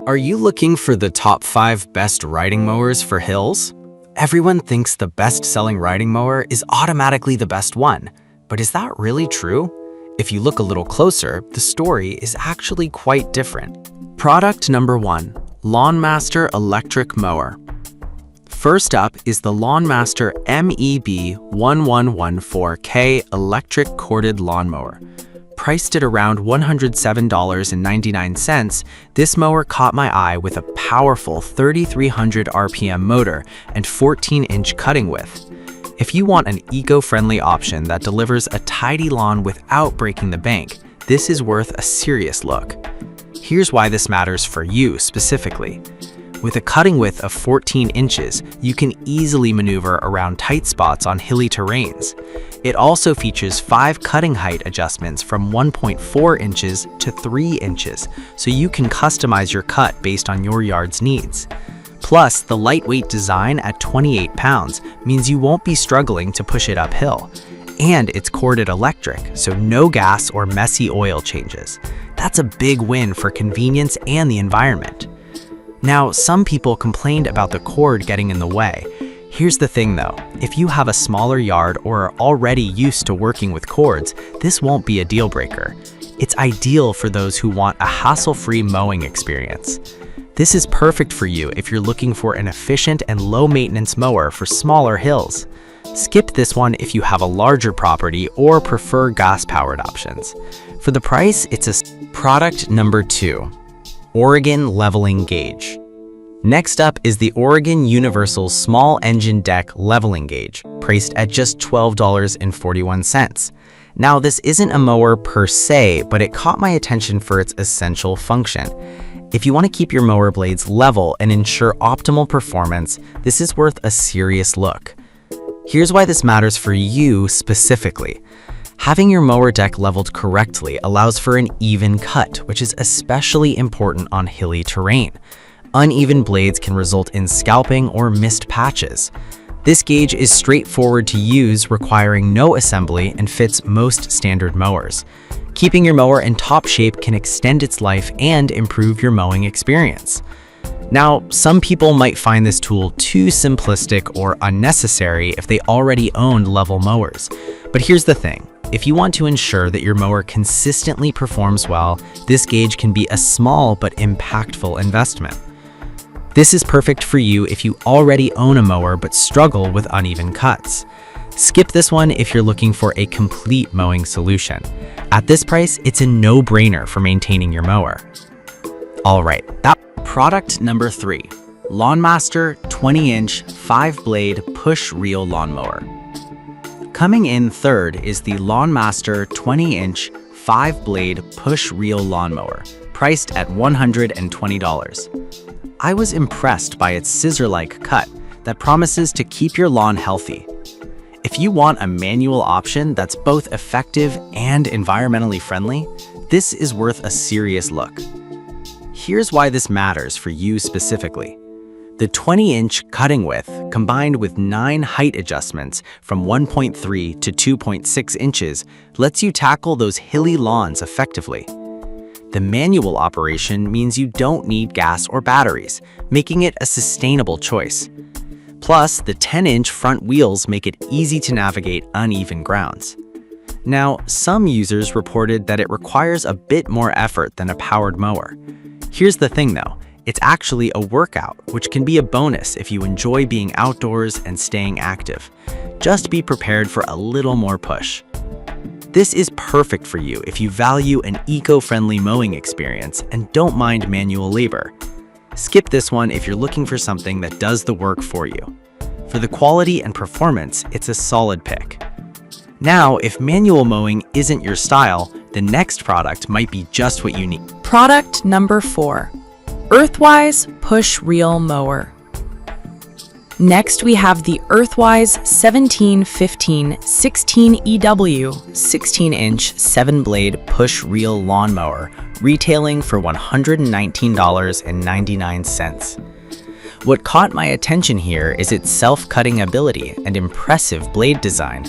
Are you looking for the top 5 best riding mowers for hills? Everyone thinks the best-selling riding mower is automatically the best one, but is that really true? If you look a little closer, the story is actually quite different. Product number 1, Lawnmaster Electric Mower. First up is the Lawnmaster MEB1114K Electric Corded Lawnmower. Priced at around $107.99, this mower caught my eye with a powerful 3,300 RPM motor and 14-inch cutting width. If you want an eco-friendly option that delivers a tidy lawn without breaking the bank, this is worth a serious look. Here's why this matters for you specifically. With a cutting width of 14 inches, you can easily maneuver around tight spots on hilly terrains. It also features 5 cutting height adjustments from 1.4 inches to 3 inches, so you can customize your cut based on your yard's needs. Plus, the lightweight design at 28 pounds means you won't be struggling to push it uphill. And it's corded electric, so no gas or messy oil changes. That's a big win for convenience and the environment. Now, some people complained about the cord getting in the way. Here's the thing though, if you have a smaller yard or are already used to working with cords, this won't be a deal breaker. It's ideal for those who want a hassle-free mowing experience. This is perfect for you if you're looking for an efficient and low-maintenance mower for smaller hills. Skip this one if you have a larger property or prefer gas-powered options. For the price, it's a product number 2. Oregon Leveling Gauge. Next up is the Oregon Universal Small Engine Deck Leveling Gauge, priced at just $12.41. Now, this isn't a mower per se, but it caught my attention for its essential function. If you want to keep your mower blades level and ensure optimal performance, this is worth a serious look. Here's why this matters for you specifically. Having your mower deck leveled correctly allows for an even cut, which is especially important on hilly terrain. Uneven blades can result in scalping or missed patches. This gauge is straightforward to use, requiring no assembly, and fits most standard mowers. Keeping your mower in top shape can extend its life and improve your mowing experience. Now, some people might find this tool too simplistic or unnecessary if they already own level mowers. But here's the thing. If you want to ensure that your mower consistently performs well, this gauge can be a small but impactful investment. This is perfect for you if you already own a mower but struggle with uneven cuts. Skip this one if you're looking for a complete mowing solution. At this price, it's a no-brainer for maintaining your mower. All right, product number 3, Lawnmaster 20-inch 5-blade push-reel lawnmower. Coming in third is the Lawnmaster 20-inch 5-blade push-reel lawnmower, priced at $120. I was impressed by its scissor-like cut that promises to keep your lawn healthy. If you want a manual option that's both effective and environmentally friendly, this is worth a serious look. Here's why this matters for you specifically. The 20-inch cutting width, combined with 9 height adjustments from 1.3 to 2.6 inches, lets you tackle those hilly lawns effectively. The manual operation means you don't need gas or batteries, making it a sustainable choice. Plus, the 10-inch front wheels make it easy to navigate uneven grounds. Now, some users reported that it requires a bit more effort than a powered mower. Here's the thing though, it's actually a workout, which can be a bonus if you enjoy being outdoors and staying active. Just be prepared for a little more push. This is perfect for you if you value an eco-friendly mowing experience and don't mind manual labor. Skip this one if you're looking for something that does the work for you. For the quality and performance, it's a solid pick. Now, if manual mowing isn't your style, the next product might be just what you need. Product number 4, Earthwise Push Reel Mower. Next, we have the Earthwise 1715 16EW 16-inch 7-blade push reel lawnmower, retailing for $119.99. What caught my attention here is its self-cutting ability and impressive blade design.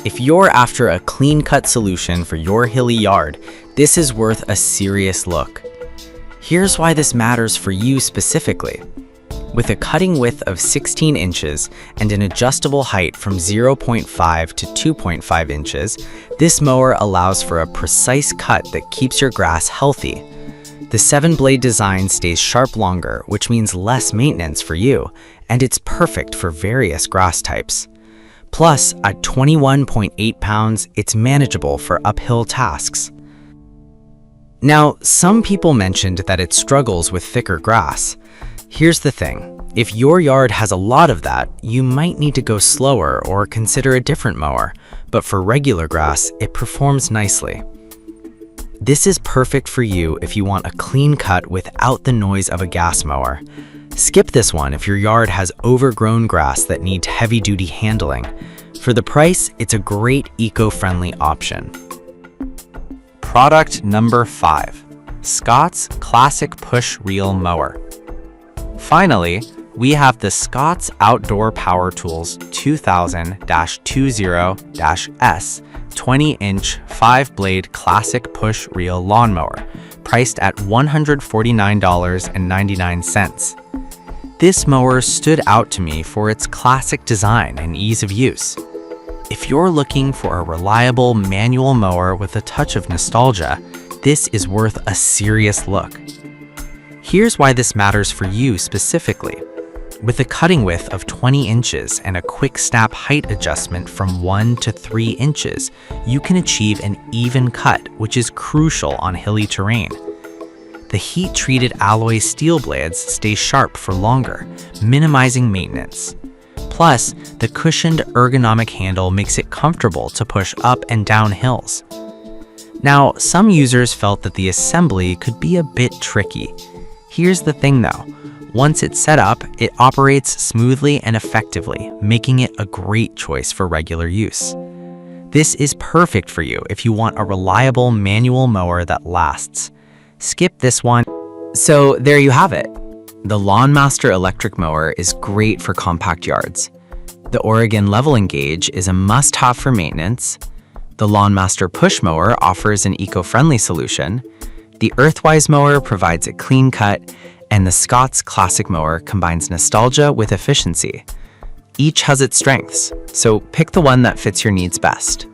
If you're after a clean-cut solution for your hilly yard, this is worth a serious look. Here's why this matters for you specifically. With a cutting width of 16 inches and an adjustable height from 0.5 to 2.5 inches, this mower allows for a precise cut that keeps your grass healthy. The 7-blade design stays sharp longer, which means less maintenance for you, and it's perfect for various grass types. Plus, at 21.8 pounds, it's manageable for uphill tasks. Now, some people mentioned that it struggles with thicker grass. Here's the thing. If your yard has a lot of that, you might need to go slower or consider a different mower, but for regular grass, it performs nicely. This is perfect for you if you want a clean cut without the noise of a gas mower. Skip this one if your yard has overgrown grass that needs heavy-duty handling. For the price, it's a great eco-friendly option. Product number 5, Scott's Classic Push Reel Mower. Finally, we have the Scott's Outdoor Power Tools 2000-20-S 20-inch 5-blade classic push reel lawnmower, priced at $149.99. This mower stood out to me for its classic design and ease of use. If you're looking for a reliable manual mower with a touch of nostalgia, this is worth a serious look. Here's why this matters for you specifically. With a cutting width of 20 inches and a quick snap height adjustment from 1 to 3 inches, you can achieve an even cut, which is crucial on hilly terrain. The heat-treated alloy steel blades stay sharp for longer, minimizing maintenance. Plus, the cushioned ergonomic handle makes it comfortable to push up and down hills. Now, some users felt that the assembly could be a bit tricky. Here's the thing though. Once it's set up, it operates smoothly and effectively, making it a great choice for regular use. This is perfect for you if you want a reliable manual mower that lasts. Skip this one. So there you have it. The Lawnmaster electric mower is great for compact yards. The Oregon leveling gauge is a must-have for maintenance. The Lawnmaster push mower offers an eco-friendly solution. The Earthwise mower provides a clean cut, and the Scott's Classic mower combines nostalgia with efficiency. Each has its strengths, so pick the one that fits your needs best.